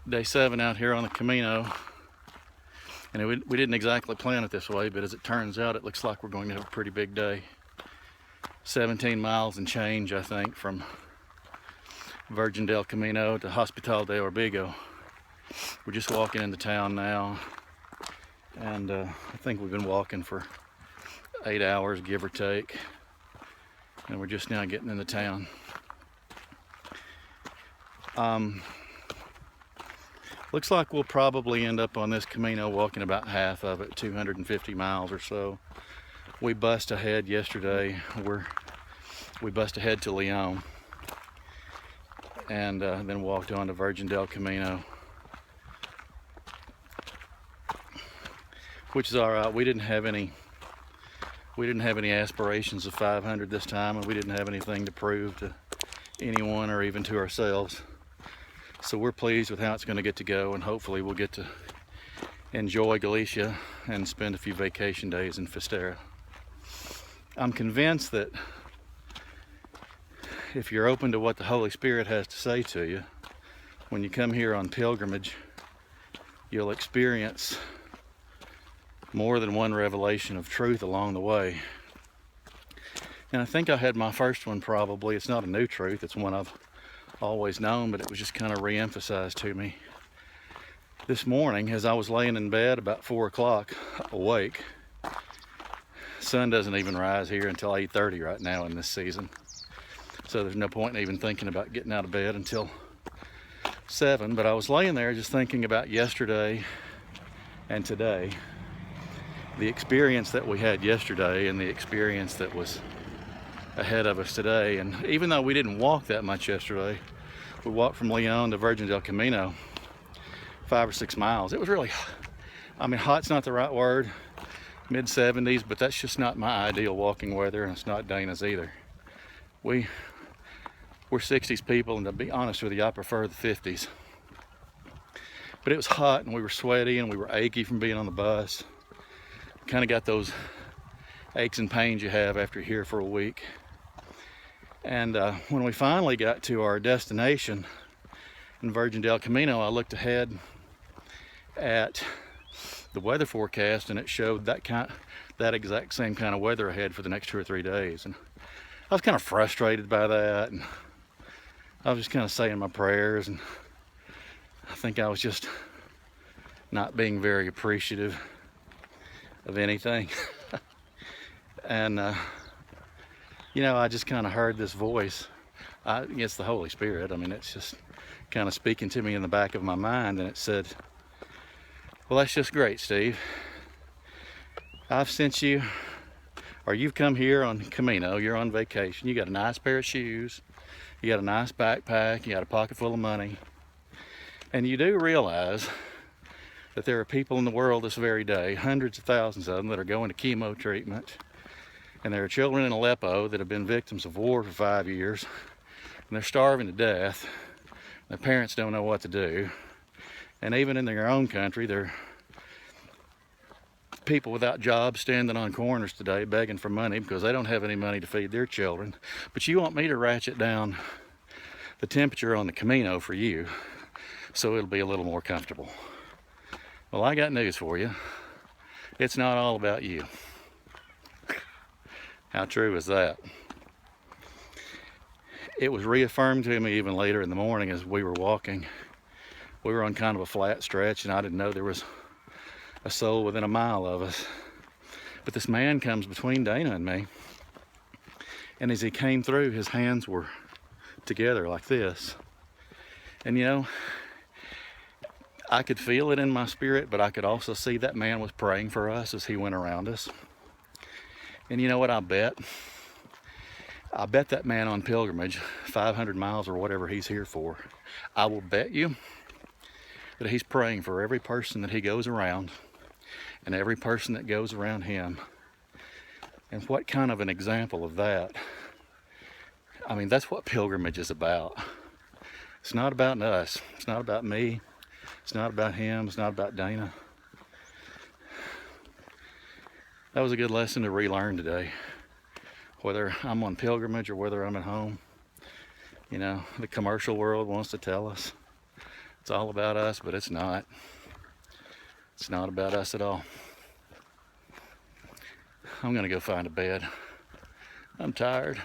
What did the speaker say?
Day 7 out here on the Camino, and we didn't exactly plan it this way, but as it turns out, it looks like we're going to have a pretty big day. 17 miles and change, I think, from Virgin del Camino to Hospital de Orbigo. We're just walking into town now, and I think we've been walking for 8 hours, give or take, and we're just now getting into town. Looks like we'll probably end up on this Camino walking about half of it, 250 miles or so. We bust ahead yesterday. We bust ahead to Leon, and then walked on to Virgin del Camino, which is all right. We didn't have any aspirations of 500 this time, and we didn't have anything to prove to anyone or even to ourselves. So we're pleased with how it's going to get to go, and hopefully we'll get to enjoy Galicia and spend a few vacation days in Finisterre. I'm convinced that if you're open to what the Holy Spirit has to say to you, when you come here on pilgrimage, you'll experience more than one revelation of truth along the way. And I think I had my first one probably. It's not a new truth, it's one I've always known, but it was just kind of re-emphasized to me this morning as I was laying in bed about 4 o'clock awake. Sun doesn't even rise here until 8:30 right now in this season, so there's no point in even thinking about getting out of bed until 7. But I was laying there just thinking about yesterday and today, the experience that we had yesterday and the experience that was ahead of us today. And even though we didn't walk that much yesterday, we walked from Leon to Virgin del Camino 5 or 6 miles. It was really, I mean, hot's not the right word, mid-70s, but that's just not my ideal walking weather, and it's not Dana's either. We're 60s people, and to be honest with you, I prefer the 50s. But it was hot, and we were sweaty, and we were achy from being on the bus. Kind of got those aches and pains you have after you're here for a week. And when we finally got to our destination in Virgin del Camino, I looked ahead at the weather forecast, and it showed that exact same kind of weather ahead for the next 2 or 3 days. And I was kind of frustrated by that, and I was just kind of saying my prayers, and I think I was just not being very appreciative of anything. And you know, I just kind of heard this voice. It's the Holy Spirit. I mean, it's just kind of speaking to me in the back of my mind, and it said, well, that's just great, Steve. I've sent you, or you've come here on Camino, you're on vacation, you got a nice pair of shoes, you got a nice backpack, you got a pocket full of money, and you do realize that there are people in the world this very day, hundreds of thousands of them, that are going to chemo treatment. And there are children in Aleppo that have been victims of war for 5 years, and they're starving to death. Their parents don't know what to do. And even in their own country, there are people without jobs standing on corners today begging for money because they don't have any money to feed their children. But you want me to ratchet down the temperature on the Camino for you so it'll be a little more comfortable. Well, I got news for you. It's not all about you. How true is that? It was reaffirmed to me even later in the morning as we were walking. We were on kind of a flat stretch, and I didn't know there was a soul within a mile of us. But this man comes between Dana and me, and as he came through, his hands were together like this. And you know, I could feel it in my spirit, but I could also see that man was praying for us as he went around us. And you know what, I bet that man on pilgrimage, 500 miles or whatever he's here for, I will bet you that he's praying for every person that he goes around and every person that goes around him. And what kind of an example of that? I mean, that's what pilgrimage is about. It's not about us. It's not about me. It's not about him. It's not about Dana. That was a good lesson to relearn today. Whether I'm on pilgrimage or whether I'm at home, you know, the commercial world wants to tell us It's all about us, but it's not. It's not about us at all. I'm gonna go find a bed. I'm tired.